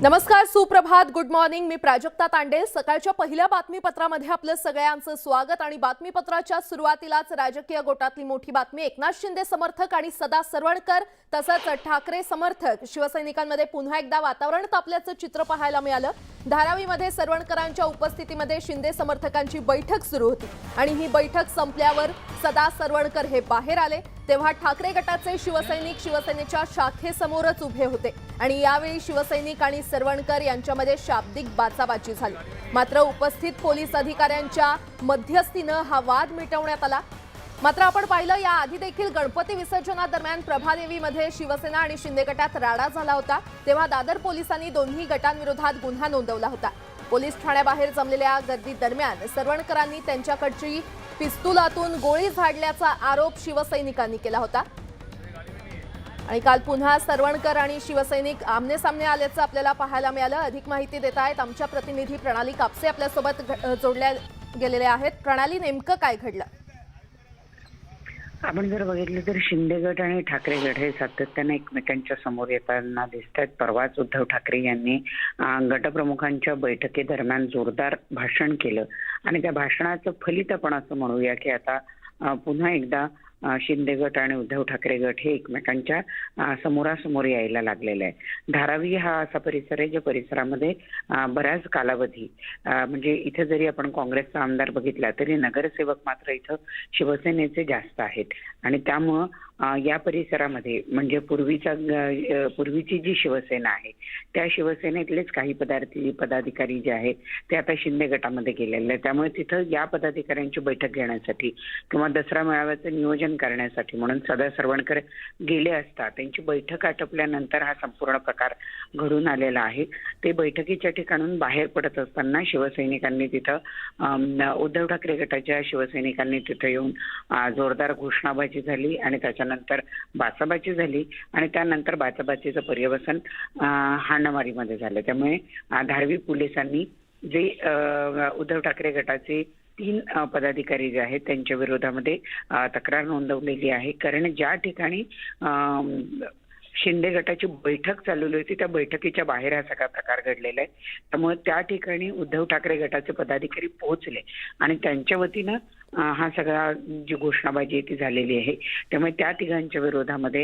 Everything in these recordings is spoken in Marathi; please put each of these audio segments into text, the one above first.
नमस्कार, सुप्रभात, गुड मॉर्निंग. मी प्राजक्ता तांडे. सकाळच्या पहिल्या बातमीपत्रामध्ये आपलं सगळ्यांचं स्वागत. आणि बातमीपत्राच्या सुरुवातीलाच राजकीय गोटातली मोठी बातमी. एकनाथ शिंदे समर्थक आणि सदा सरवणकर तसंच ठाकरे समर्थक शिवसैनिकांमध्ये पुन्हा एकदा वातावरण तापल्याचं चित्र पाहायला मिळालं. धारावीमध्ये सरवणकरांच्या उपस्थितीमध्ये शिंदे समर्थकांची बैठक सुरू होती आणि ही बैठक संपल्यावर सदा सरवणकर हे बाहेर आले तेव्हा ठाकरे गटाचे शिवसैनिक शिवसेनेच्या शाखेसमोरच उभे होते आणि यावेळी शिवसैनिक आणि सरवणकर यांच्यामध्ये शाब्दिक बाचाबाची झाली. मात्र उपस्थित पोलीस अधिकाऱ्यांच्या मध्यस्थीने हा वाद मिटवण्यात आला. मात्र आपण पाहिलं याआधी देखील गणपती विसर्जनादरम्यान प्रभादेवीमध्ये शिवसेना आणि शिंदे गटात राडा झाला होता तेव्हा दादर पोलिसांनी दोन्ही गटांविरोधात गुन्हा नोंदवला होता. पोलीस ठाण्याबाहेर जमलेल्या गर्दी दरम्यान सरवणकरांनी त्यांच्याकडची पिस्तुलातून गोळी झाडल्याचा आरोप शिवसैनिकांनी केला होता. आणि काल पुन्हा सरवणकर आणि शिवसैनिक आमने सामने आल्याचं आपल्याला पाहायला मिळालं. अधिक माहिती देत आहेत आमच्या प्रतिनिधी प्रणाली कापसे आपल्यासोबत जोडल्या गेलेले आहेत. प्रणाली, नेमकं काय घडलं? आपण जर बघितलं तर शिंदे गट आणि ठाकरे गट हे सातत्याने एकमेकांच्या समोर येताना दिसत आहेत. परवाच उद्धव ठाकरे यांनी गटप्रमुखांच्या बैठकीदरम्यान जोरदार भाषण केलं आणि त्या भाषणाचं फलित आपण असं म्हणूया की आता पुन्हा एकदा शिंदे गट आणि उद्धव ठाकरे गट हे एकमेकांच्या समोरासमोर यायला लागलेले आहे. धारावी हा असा परिसर आहे ज्या परिसरामध्ये बऱ्याच कालावधी म्हणजे इथे जरी आपण काँग्रेसचा आमदार बघितला तरी नगरसेवक मात्र इथं शिवसेनेचे जास्त आहेत आणि त्यामुळं या परिसरामध्ये म्हणजे पूर्वीची जी शिवसेना आहे त्या शिवसेनेतलेच काही पदाधिकारी जे आहेत ते आता शिंदे गटामध्ये गेलेले आहेत. त्यामुळे तिथं या पदाधिकाऱ्यांची बैठक घेण्यासाठी किंवा दसरा मेळाव्याचं नियोजन करण्यासाठी म्हणून सदा सरवणकर गेले असता त्यांची बैठक आटपल्यानंतर हा संपूर्ण प्रकार घडून आलेला आहे. ते बैठकीच्या ठिकाणून बाहेर पडत असताना शिवसैनिकांनी तिथं उद्धव ठाकरे गटाच्या शिवसैनिकांनी तिथं येऊन जोरदार घोषणाबाजी झाली आणि त्याच्यानंतर बाचाबाची झाली आणि त्यानंतर बाचाबाचीचं पर्यवसन हाणामारीमध्ये झालं. त्यामुळे धारावी पोलिसांनी जे उद्धव ठाकरे गटाचे 3 पदाधिकारी जे आहेत त्यांच्या विरोधामध्ये तक्रार नोंदवलेली आहे. कारण ज्या ठिकाणी शिंदे गटाची बैठक चालवली होती त्या बैठकीच्या बाहेर हा सगळा प्रकार घडलेला आहे. त्यामुळे त्या ठिकाणी उद्धव ठाकरे गटाचे पदाधिकारी पोहोचले आणि त्यांच्या वतीनं हा सगळा जी घोषणाबाजी ती झालेली आहे. त्यामुळे त्या तिघांच्या विरोधामध्ये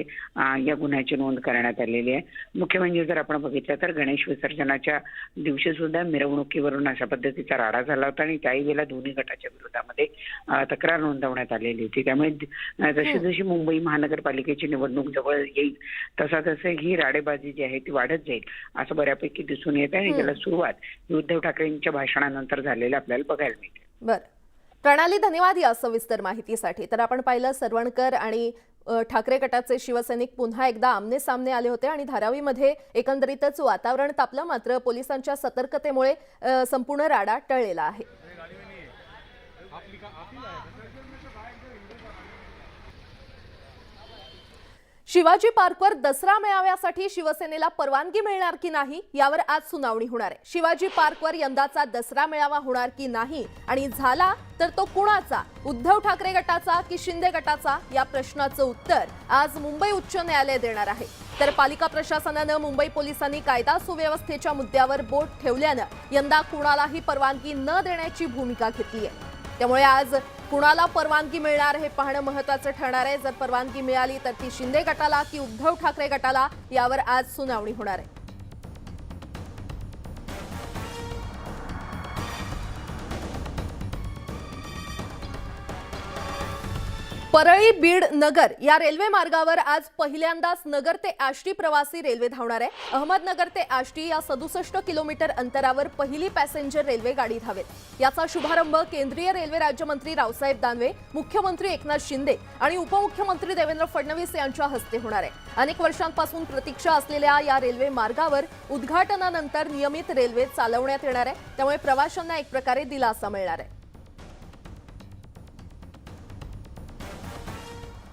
या गुन्ह्याची नोंद करण्यात आलेली आहे. मुख्य म्हणजे जर आपण बघितलं तर गणेश विसर्जनाच्या दिवशी सुद्धा मिरवणुकीवरून अशा पद्धतीचा राडा झाला होता आणि त्याही वेळेला दोन्ही गटाच्या विरोधामध्ये तक्रार नोंदवण्यात आलेली होती. त्यामुळे जशी जशी मुंबई महानगरपालिकेची निवडणूक जवळ येईल तसं ही राडेबाजी जी आहे ती वाढत जाईल असं बऱ्यापैकी दिसून येत आहे आणि त्याला सुरुवात उद्धव ठाकरेंच्या भाषणानंतर झालेलं आपल्याला बघायला मिळते. बरं प्रणाली, धन्यवाद या सविस्तर माहितीसाठी. तर आपण पाहिलं सरवणकर आणि ठाकरे गटाचे शिवसैनिक पुन्हा एकदा आमने सामने आले होते आणि धारावीमध्ये एकंदरीतच वातावरण तापलं. मात्र पोलिसांच्या सतर्कतेमुळे संपूर्ण राडा टळलेला आहे. शिवाजी पार्कवर दसरा मेळाव्यासाठी शिवसेनेला परवानगी मिळणार की नाही यावर आज सुनावणी होणार आहे. शिवाजी पार्कवर यंदाचा दसरा मेळावा होणार की नाही आणि झाला तर तो कुणाचा, उद्धव ठाकरे गटाचा की शिंदे गटाचा, या प्रश्नाचं उत्तर आज मुंबई उच्च न्यायालय देणार आहे. तर पालिका प्रशासनानं मुंबई पोलिसांनी कायदा सुव्यवस्थेच्या मुद्द्यावर बोट ठेवल्यानं यंदा कुणालाही परवानगी न देण्याची भूमिका घेतली आहे. त्यामुळे आज कुणाला परवानगी मिळणार हे पाहणं महत्त्वाचं ठरणार आहे. जर परवानगी मिळाली तर ती शिंदे गटाला की उद्धव ठाकरे गटाला यावर आज सुनावणी होणार आहे. परळी बीड नगर या रेल्वे मार्गावर आज पहिल्यांदाच नगर ते आष्टी प्रवासी रेल्वे धावणार आहे. अहमदनगर ते आष्टी या 67 किलोमीटर अंतरावर पहिली पॅसेंजर रेल्वे गाडी धावेल. याचा शुभारंभ केंद्रीय रेल्वे राज्यमंत्री रावसाहेब दानवे, मुख्यमंत्री एकनाथ शिंदे आणि उपमुख्यमंत्री देवेंद्र फडणवीस यांच्या हस्ते होणार आहे. अनेक वर्षांपासून प्रतीक्षा असलेल्या या रेल्वे मार्गावर उद्घाटनानंतर नियमित रेल्वे चालवण्यात येणार आहे. त्यामुळे प्रवाशांना एक प्रकारे दिलासा मिळणार आहे.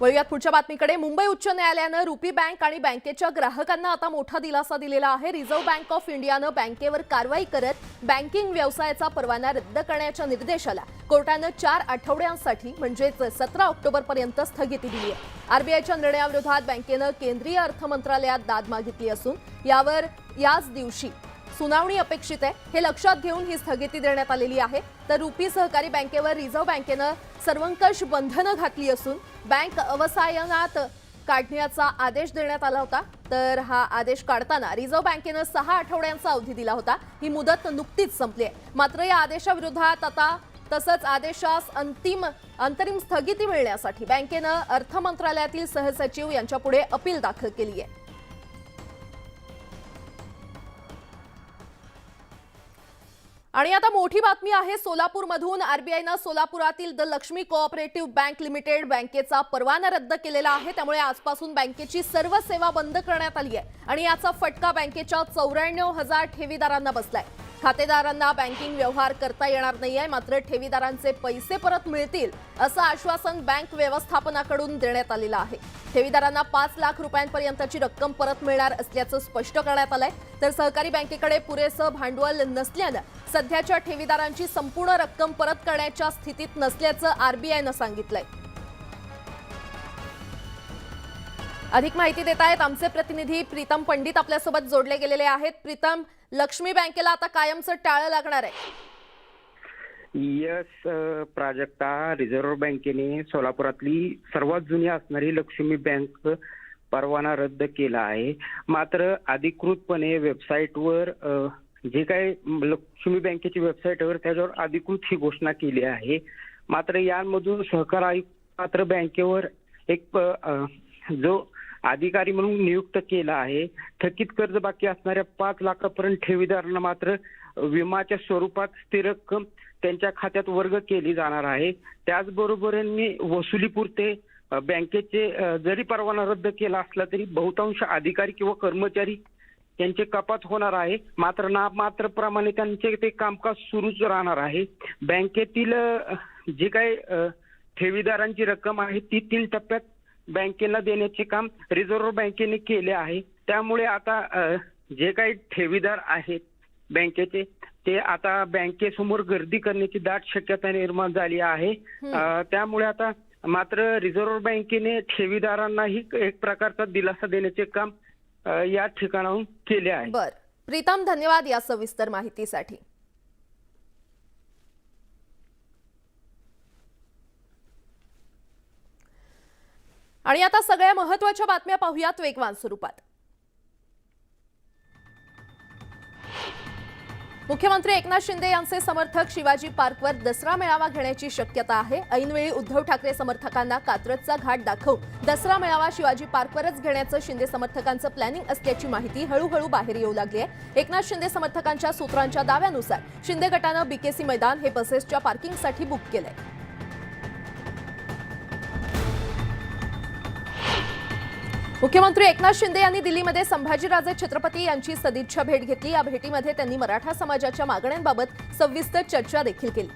वळूयात पुढच्या बातमीकडे. मुंबई उच्च न्यायालयानं रुपी बँक आणि बँकेच्या ग्राहकांना आता मोठा दिलासा दिलेला आहे. रिझर्व्ह बँक ऑफ इंडियानं बँकेवर कारवाई करत बँकिंग व्यवसायाचा परवाना रद्द करण्याच्या निर्देशाला कोर्टानं 4 आठवड्यांसाठी म्हणजेच 17 ऑक्टोबरपर्यंत स्थगिती दिली आहे. आरबीआयच्या निर्णयाविरोधात बँकेनं केंद्रीय अर्थ मंत्रालयात दाद मागितली असून यावर याच दिवशी सुनावणी अपेक्षित आहे, हे लक्षात घेऊन ही स्थगिती देण्यात आलेली आहे. तर रुपी सहकारी बँकेवर रिझर्व्ह बँकेनं सर्वंकष बंधनं घातली असून बँक अवसायनात काढण्याचा आदेश देण्यात आला होता. तर हा आदेश काढताना रिझर्व्ह बँकेनं 6 आठवड्यांचा अवधी दिला होता. ही मुदत नुकतीच संपली आहे. मात्र या आदेशाविरोधात आता तसंच आदेशास अंतरिम स्थगिती मिळण्यासाठी बँकेनं अर्थ मंत्रालयातील सहसचिव यांच्यापुढे अपील दाखल केली आहे. आणि आता मोठी बातमी आहे सोलापूरमधून. आरबीआयनं सोलापुरातील the Lakshmi cooperative bank limited बँकेचा परवाना रद्द केलेला आहे. त्यामुळे आजपासून बँकेची सर्व सेवा बंद करण्यात आली आहे आणि याचा फटका बँकेच्या 94,000 ठेवीदारांना बसलाय. खातेदारांना बँकिंग व्यवहार करता येणार नाहीये, मात्र ठेवीदारांचे पैसे परत मिळतील असं आश्वासन बँक व्यवस्थापनाकडून देण्यात आलेलं आहे. ठेवीदारांना 5 लाख रुपयांपर्यंतची रक्कम परत मिळणार असल्याचं स्पष्ट करण्यात आलंय. तर सहकारी बँकेकडे पुरेसं भांडवल नसल्यानं सध्याच्या ठेवीदारांची संपूर्ण रक्कम परत करण्याच्या स्थितीत नसल्याचं आरबीआयनं सांगितलंय. अधिक माहिती देत आहेत आमचे प्रतिनिधी प्रीतम पंडित आपल्यासोबत जोडले गेलेले आहेत. प्रीतम, लक्ष्मी बँकेला आता कायमचं टाळं लागणार आहे. यस प्राजक्ता, रिझर्व्ह बँकेने सोलापुरातली सर्वात जुनी असणारी लक्ष्मी बँक परवाना रद्द केला आहे. मात्र अधिकृतपणे वेबसाईटवर जे काही लक्ष्मी बँकेची वेबसाईटवर त्याच्यावर अधिकृत ही घोषणा केली आहे. मात्र यामधून सहकार आयुक्त मात्र बँकेवर एक जो अधिकारी म्हणून नियुक्त केला आहे. थकीत कर्ज बाकी असणाऱ्या 5 लाखापर्यंत ठेवीदारांना मात्र विमाच्या स्वरूपात स्थिर रक्कम त्यांच्या खात्यात वर्ग केली जाणार आहे. त्याचबरोबरीने वसुलीपुरते बँकेचे जरी परवाना रद्द केला असला तरी बहुतांश अधिकारी किंवा कर्मचारी त्यांचे कपात होणार आहे. मात्र नाममात्र प्रमाणे त्यांचे ते कामकाज सुरूच राहणार आहे. बँकेतील जे काही ठेवीदारांची रक्कम आहे ती 3 टप्प्यात बँकेला देण्याचे काम रिझर्व्ह बँकेने केले आहे. त्यामुळे आता जे काही ठेवीदार आहेत बँकेचे ते आता बँकेसमोर गर्दी करण्याची दाट शक्यता निर्माण झाली आहे. त्यामुळे आता मात्र रिझर्व्ह बँकेने ठेवीदारांनाही एक प्रकारचा दिलासा देण्याचे काम या ठिकाणाहून केले आहे. बरं प्रीतम, धन्यवाद या सविस्तर माहितीसाठी. आणि आता सगळ्या महत्त्वाच्या बातम्या पाहूयात वेगवान स्वरूपात. मुख्यमंत्री एकनाथ शिंदे यांचे समर्थक शिवाजी पार्कवर दसरा मेळावा घेण्याची शक्यता आहे. ऐनवेळी उद्धव ठाकरे समर्थकांना कात्रजचा घाट दाखवून दसरा मेळावा शिवाजी पार्कवरच घेण्याचं शिंदे समर्थकांचं प्लॅनिंग असल्याची माहिती हळूहळू बाहेर येऊ लागली आहे. एकनाथ शिंदे समर्थकांच्या सूत्रांच्या दाव्यानुसार शिंदे गटानं बीकेसी मैदान हे बसेसच्या पार्किंगसाठी बुक केलंय. मुख्यमंत्री एकनाथ शिंदे यांनी दिल्लीमध्ये संभाजीराजे छत्रपती यांची सदिच्छा भेट घेतली. या भेटीमध्ये त्यांनी मराठा समाजाच्या मागण्यांबाबत सविस्तर चर्चा देखील केली.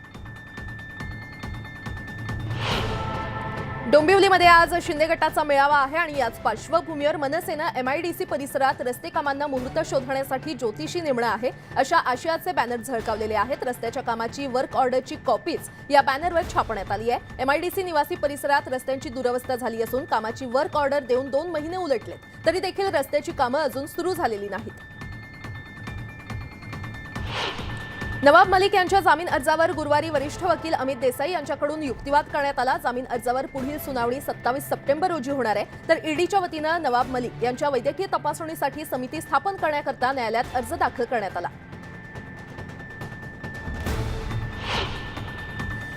डोंबिवलीमध्ये आज शिंदे गटाचा मेळावा आहे आणि याच पार्श्वभूमीवर मनसेनं एमआयडीसी परिसरात रस्ते कामांना मुहूर्त शोधण्यासाठी ज्योतिषी नेमणं आहे अशा आशयाचे बॅनर झळकावलेले आहेत. रस्त्याच्या कामाची वर्क ऑर्डरची कॉपीज या बॅनरवर छापण्यात आली आहे. एमआयडीसी निवासी परिसरात रस्त्यांची दुरवस्था झाली असून कामाची वर्क ऑर्डर देऊन 2 महिने उलटले तरी देखील रस्त्याची कामं अजून सुरू झालेली नाहीत. नवाब मलिक यांच्या जामीन अर्जावर गुरुवारी वरिष्ठ वकील अमित देसाई यांच्याकडून युक्तिवाद करण्यात आला. जामीन अर्जावर पुढील सुनावणी 27 सप्टेंबर रोजी होणार आहे. तर ईडीच्या वतीनं नवाब मलिक यांच्या वैद्यकीय तपासणीसाठी समिती स्थापन करण्याकरता न्यायालयात अर्ज दाखल करण्यात आला.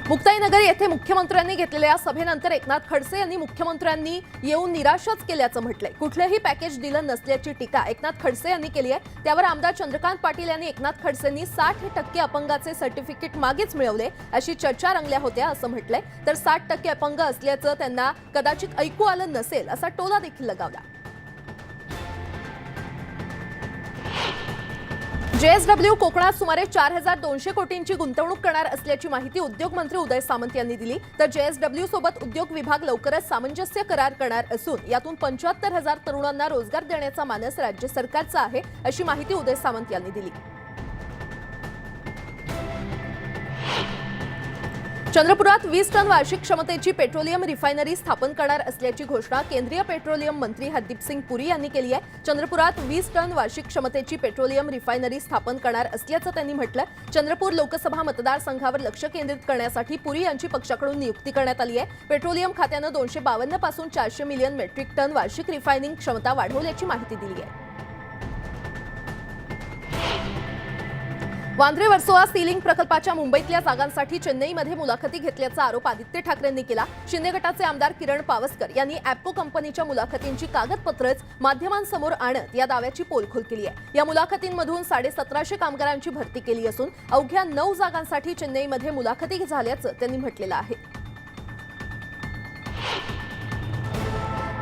मुक्ताईनगर येथे मुख्यमंत्र्यांनी घेतलेल्या सभेनंतर एकनाथ खडसे यांनी मुख्यमंत्र्यांनी येऊन निराशच केल्याचं म्हटलंय. कुठलंही पॅकेज दिलं नसल्याची टीका एकनाथ खडसे यांनी केली आहे. त्यावर आमदार चंद्रकांत पाटील यांनी एकनाथ खडसेंनी 60% अपंगाचे सर्टिफिकेट मागेच मिळवले अशी चर्चा रंगल्या होत्या असं म्हटलंय. तर 60% अपंग असल्याचं त्यांना कदाचित ऐकू आलं नसेल असा टोला देखील लगावला. जेएसडब्ल्यू कोकणात सुमारे 4200 कोटींची गुंतवणूक करणार असल्याची माहिती उद्योग मंत्री उदय सामंत यांनी दिली. तर जेएसडब्ल्यू सोबत उद्योग विभाग लवकरच सामंजस्य करार करणार असून यातून 75,000 तरुणांना रोजगार देण्याचा मानस राज्य सरकारचा आहे अशी माहिती उदय सामंत यांनी दिली. चंद्रपुरात 20 टन वार्षिक क्षमतेची पेट्रोलियम रिफायनरी स्थापन करणार असल्याची घोषणा केंद्रीय पेट्रोलियम मंत्री हरदीप सिंग पुरी यांनी केली आहे. चंद्रपुरात 20 टन वार्षिक क्षमतेची पेट्रोलियम रिफायनरी स्थापन करणार असल्याचं त्यांनी म्हटलं. चंद्रपूर लोकसभा मतदारसंघावर लक्ष केंद्रित करण्यासाठी पुरी यांची पक्षाकडून नियुक्ती करण्यात आली आहे. पेट्रोलियम खात्यानं 252 पासून 400 मिलियन मेट्रिक टन वार्षिक रिफायनिंग क्षमता वाढवल्याची माहिती दिली आहे. वांद्रे वर्सोवा सीलिंग प्रकल्पाच्या मुंबईतल्या जागांसाठी चेन्नईमध्ये मुलाखती घेतल्याचा आरोप आदित्य ठाकरेंनी केला. शिंदे गटाचे आमदार किरण पावसकर यांनी ॲप्को कंपनीच्या मुलाखतींची कागदपत्रच माध्यमांसमोर आणत या दाव्याची पोलखोल केली आहे. या मुलाखतींमधून 1750 कामगारांची भरती केली असून अवघ्या 9 जागांसाठी चेन्नईमध्ये मुलाखती झाल्याचं त्यांनी म्हटलेलं आहे.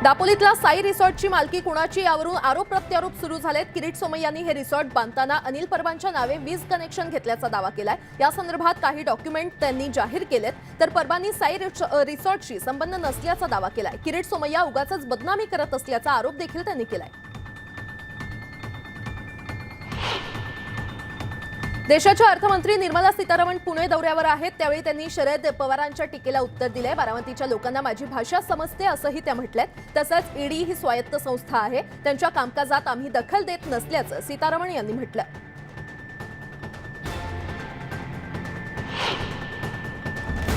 दापोलीतला साई रिसॉर्टची मालकी कुणाची यावरून आरोप प्रत्यारोप सुरू झालेत. किरीट सोमय्यांनी हे रिसॉर्ट बांधताना अनिल परबांच्या नावे वीज कनेक्शन घेतल्याचा दावा केलाय. या संदर्भात काही डॉक्युमेंट त्यांनी जाहीर केलेत, तर परबांनी साई रिसॉर्टशी संबंध नसल्याचा दावा केलाय. किरीट सोमय्या उगाचच बदनामी करत असल्याचा आरोप देखील त्यांनी केलाय. देशाच्या अर्थमंत्री निर्मला सीतारामन पुणे दौऱ्यावर आहेत. त्यावेळी त्यांनी शरद पवारांच्या टीकेला उत्तर दिलंय. बारामतीच्या लोकांना माझी भाषा समजते असंही त्या म्हटल्यात. तसंच ईडी ही स्वायत्त संस्था आहे, त्यांच्या कामकाजात आम्ही दखल देत नसल्याचं सीतारामन यांनी म्हटलं.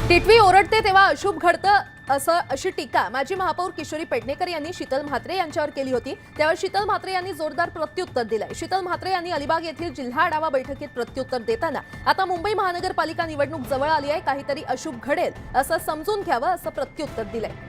टिटवी ओरडते तेव्हा अशुभ घडतं अशी टीका माजी महापौर किशोरी पेडणेकर यांनी शीतल म्हात्रे यांच्यावर केली होती. त्यावर शीतल म्हात्रे यांनी जोरदार प्रत्युत्तर दिलंय. शीतल म्हात्रे यांनी अलिबाग येथील जिल्हा आढावा बैठकीत प्रत्युत्तर देताना आता मुंबई महानगरपालिका निवडणूक जवळ आली आहे, काहीतरी अशुभ घडेल असं समजून घ्यावं असं प्रत्युत्तर दिलंय.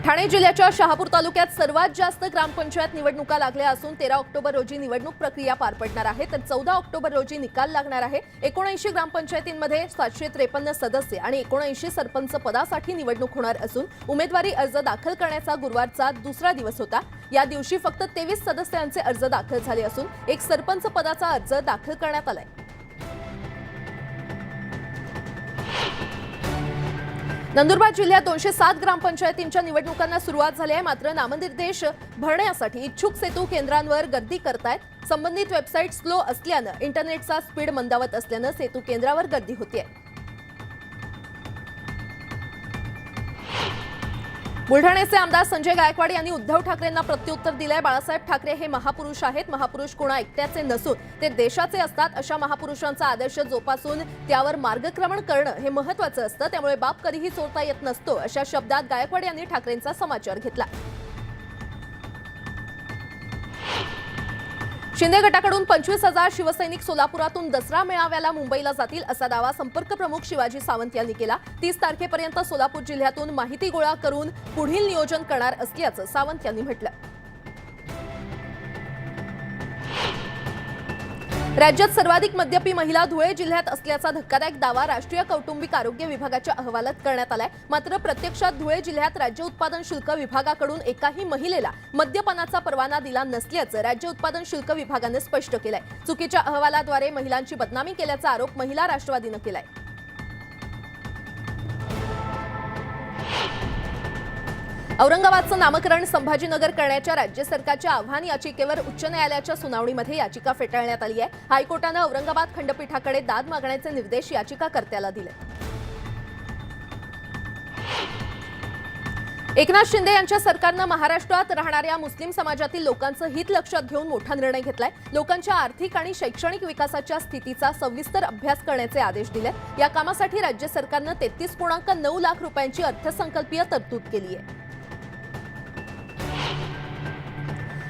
ठाणे जिल्ह्याच्या शहापूर तालुक्यात सर्वात जास्त ग्रामपंचायत निवडणुका लागल्या असून 13 ऑक्टोबर रोजी निवडणूक प्रक्रिया पार पडणार आहे, तर 14 ऑक्टोबर रोजी निकाल लागणार आहे. 79 ग्रामपंचायतींमध्ये 753 सदस्य आणि 79 सरपंच पदासाठी निवडणूक होणार असून उमेदवारी अर्ज दाखल करण्याचा गुरुवारचा दुसरा दिवस होता. या दिवशी फक्त 23 सदस्यांचे अर्ज दाखल झाले असून एक सरपंच पदाचा अर्ज दाखल करण्यात आलाय. नंदुरबार जिल्ह्यात 207 ग्रामपंचायतींच्या निवडणुकांना सुरुवात झाली आहे. मात्र नामनिर्देश भरण्यासाठी इच्छुक सेतू केंद्रांवर गर्दी करतायत. संबंधित वेबसाईट स्लो असल्यानं इंटरनेटचा स्पीड मंदावत असल्यानं सेतू केंद्रावर गर्दी होतीये. बुलढाण्याचे आमदार संजय गायकवाड यांनी उद्धव ठाकरेंना प्रत्युत्तर दिलंय. बाळासाहेब ठाकरे हे महापुरुष आहेत. महापुरुष कोणा एकट्याचे नसून ते देशाचे असतात. अशा महापुरुषांचा आदर्श जोपासून त्यावर मार्गक्रमण करणं हे महत्त्वाचं असतं. त्यामुळे बाप कधीही चोरता येत नसतो, अशा शब्दात गायकवाड यांनी ठाकरेंचा समाचार घेतला. शिंदे गटाकडून 25,000 शिवसैनिक सोलापुरातून दसरा मेळाव्याला मुंबईला जातील असा दावा संपर्क प्रमुख शिवाजी सावंत यांनी केला. 30 तारखेपर्यंत सोलापूर जिल्ह्यातून माहिती गोळा करून पुढील नियोजन करणार असल्याचं सावंत यांनी म्हटलं. राज्यात सर्वाधिक मद्यपी महिला धुळे जिल्ह्यात असल्याचा धक्कादायक दावा राष्ट्रीय कौटुंबिक आरोग्य विभागाच्या अहवालात करण्यात आलाय. मात्र प्रत्यक्षात धुळे जिल्ह्यात राज्य उत्पादन शुल्क विभागाकडून एकाही महिलेला मद्यपानाचा परवाना दिला नसल्याचं राज्य उत्पादन शुल्क विभागाने स्पष्ट केलंय. चुकीच्या अहवालाद्वारे महिलांची बदनामी केल्याचा आरोप महिला राष्ट्रवादीनं केलाय. औरंगाबादचं नामकरण संभाजीनगर करण्याच्या राज्य सरकारच्या आव्हान याचिकेवर उच्च न्यायालयाच्या सुनावणीमध्ये याचिका फेटाळण्यात आली आहे. हायकोर्टानं औरंगाबाद खंडपीठाकडे दाद मागण्याचे निर्देश याचिकाकर्त्याला दिले. एकनाथ शिंदे यांच्या सरकारनं महाराष्ट्रात राहणाऱ्या मुस्लिम समाजातील लोकांचं हित लक्षात घेऊन मोठा निर्णय घेतलाय. लोकांच्या आर्थिक आणि शैक्षणिक विकासाच्या स्थितीचा सविस्तर अभ्यास करण्याचे आदेश दिले. या कामासाठी राज्य सरकारनं 33.9 लाख रुपयांची अर्थसंकल्पीय तरतूद केली आहे.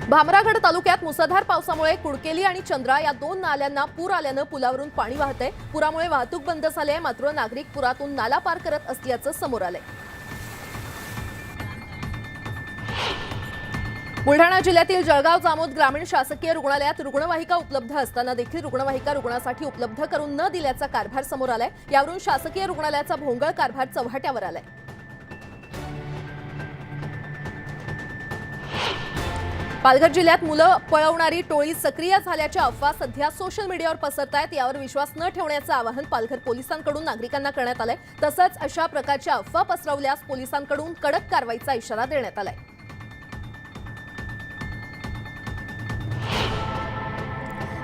भामरागड तालुक्यात मुसळधार पावसामुळे कुडकेली आणि चंद्रा या 2 नाल्यांना पूर आल्यानं पुलावरून पाणी वाहतंय. पुरामुळे वाहतूक बंद झाली आहे, मात्र नागरिक पुरातून नाला पार करत असल्याचं समोर आलंय. बुलढाणा जिल्ह्यातील जळगाव जामोद ग्रामीण शासकीय रुग्णालयात रुग्णवाहिका उपलब्ध असताना देखील रुग्णवाहिका रुग्णासाठी उपलब्ध करून न दिल्याचा कारभार समोर आलाय. यावरून शासकीय रुग्णालयाचा भोंगळ कारभार चव्हाट्यावर आलाय. पालघर जिल्ह्यात मुलं पळवणारी टोळी सक्रिय झाल्याच्या अफवा सध्या सोशल मीडियावर पसरतायत. यावर विश्वास न ठेवण्याचं आवाहन पालघर पोलिसांकडून नागरिकांना करण्यात आलंय. तसंच अशा प्रकारच्या अफवा पसरवल्यास पोलिसांकडून कडक कारवाईचा इशारा देण्यात आलाय.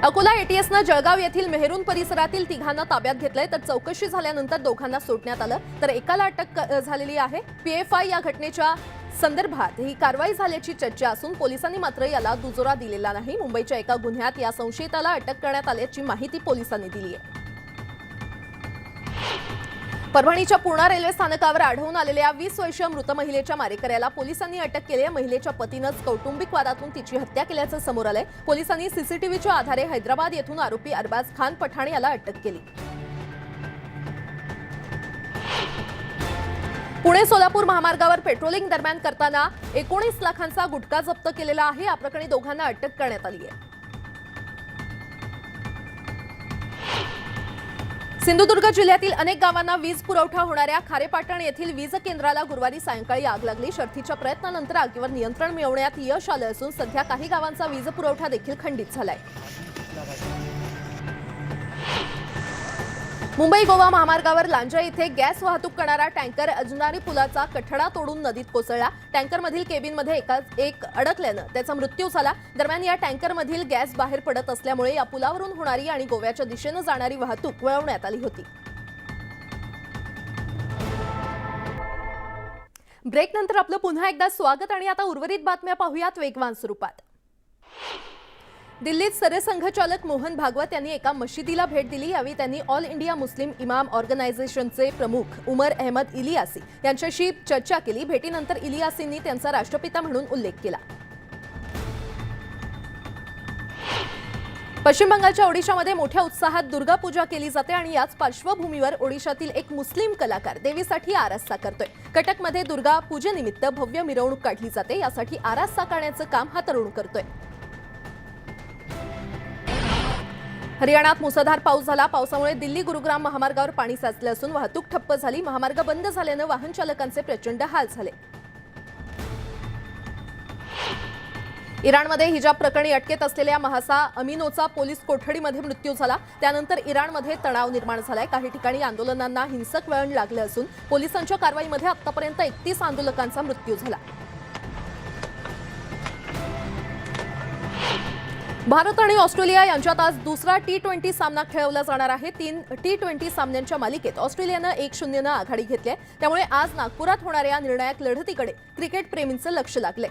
अकोला एटीएसनं जळगाव येथील मेहरून परिसरातील तिघांना ताब्यात घेतलंय, तर चौकशी झाल्यानंतर दोघांना सोडण्यात आलं, तर एकाला अटक झालेली आहे. पीएफआय या घटनेच्या संदर्भात ही कारवाई झाल्याची चर्चा असून पोलिसांनी मात्र याला दुजोरा दिलेला नाही. मुंबईच्या एका गुन्ह्यात या संशयिताला अटक करण्यात आल्याची माहिती पोलिसांनी दिली आहे. परभणीच्या पूर्णा रेल्वे स्थानकावर आढळून आलेल्या 20 वर्षीय मृत महिलेच्या मारेकऱ्याला पोलिसांनी अटक केली आहे. महिलेच्या पतीनंच कौटुंबिक वादातून तिची हत्या केल्याचं समोर आलंय. पोलिसांनी सीसीटीव्हीच्या आधारे हैदराबाद येथून आरोपी अरबाज खान पठाण याला अटक केली. पुणे सोलापूर महामार्गावर पेट्रोलिंग दरम्यान करताना 19 लाखांचा गुटखा जप्त केलेला आहे. या प्रकरणी दोघांना अटक करण्यात आली आहे. सिंधुदुर्ग जिल्ह्यातील अनेक गावांना वीज पुरवठा होणाऱ्या खारेपाटण येथील वीज केंद्राला गुरुवारी सायंकाळी आग लागली. शर्थीच्या प्रयत्नानंतर आगीवर नियंत्रण मिळवण्यात यश आलं असून सध्या काही गावांचा वीज पुरवठा देखील खंडित झालाय. मुंबई गोवा महामार्गावर लांजा इथे गॅस वाहतूक करणारा टँकर अजनारी पुलाचा कठडा तोडून नदीत कोसळला. टँकरमधील केबिनमध्ये एक अडकल्यानं त्याचा मृत्यू झाला. दरम्यान या टँकरमधील गॅस बाहेर पडत असल्यामुळे या पुलावरून होणारी आणि गोव्याच्या दिशेनं जाणारी वाहतूक वळवण्यात आली होती. ब्रेकनंतर आपलं पुन्हा एकदा स्वागत आणि आता उर्वरित बातम्या पाहूयात वेगवान स्वरूपात. दिल्लीत सरसंघचालक मोहन भागवत यांनी एका मशिदीला भेट दिली. यावेळी त्यांनी ऑल इंडिया मुस्लिम इमाम ऑर्गनायझेशनचे प्रमुख उमर अहमद इलियासी यांच्याशी चर्चा केली. भेटीनंतर इलियासींनी त्यांचा राष्ट्रपिता म्हणून उल्लेख केला. पश्चिम बंगालच्या ओडिशामध्ये मोठ्या उत्साहात दुर्गा पूजा केली जाते आणि याच पार्श्वभूमीवर ओडिशातील एक मुस्लिम कलाकार देवीसाठी आरास साकारतोय. कटकमध्ये दुर्गा पूजेनिमित्त भव्य मिरवणूक काढली जाते. यासाठी आरास साकारण्याचं काम हा तरुण करतोय. हरियाणात मुसळधार पाऊस झाला. पावसामुळे दिल्ली गुरुग्राम महामार्गावर पाणी साचलं असून वाहतूक ठप्प झाली. महामार्ग बंद झाल्यानं वाहन चालकांचे प्रचंड हाल झाले. इराणमध्ये हिजाब प्रकरणी अटकेत असलेल्या महासा अमिनोचा पोलीस कोठडीमध्ये मृत्यू झाला. त्यानंतर इराणमध्ये तणाव निर्माण झालाय. काही ठिकाणी आंदोलनांना हिंसक वळण लागलं असून पोलिसांच्या कारवाईमध्ये आतापर्यंत 31 आंदोलकांचा मृत्यू झाला. भारत आणि ऑस्ट्रेलिया यांच्यात आज दुसरा T20 सामना खेळवला जाणार आहे. 3 T20 सामन्यांच्या मालिकेत ऑस्ट्रेलियानं 1-0 आघाडी घेतली आहे. त्यामुळे आज नागपुरात होणाऱ्या निर्णायक लढतीकडे क्रिकेट प्रेमींचं लक्ष लागलंय.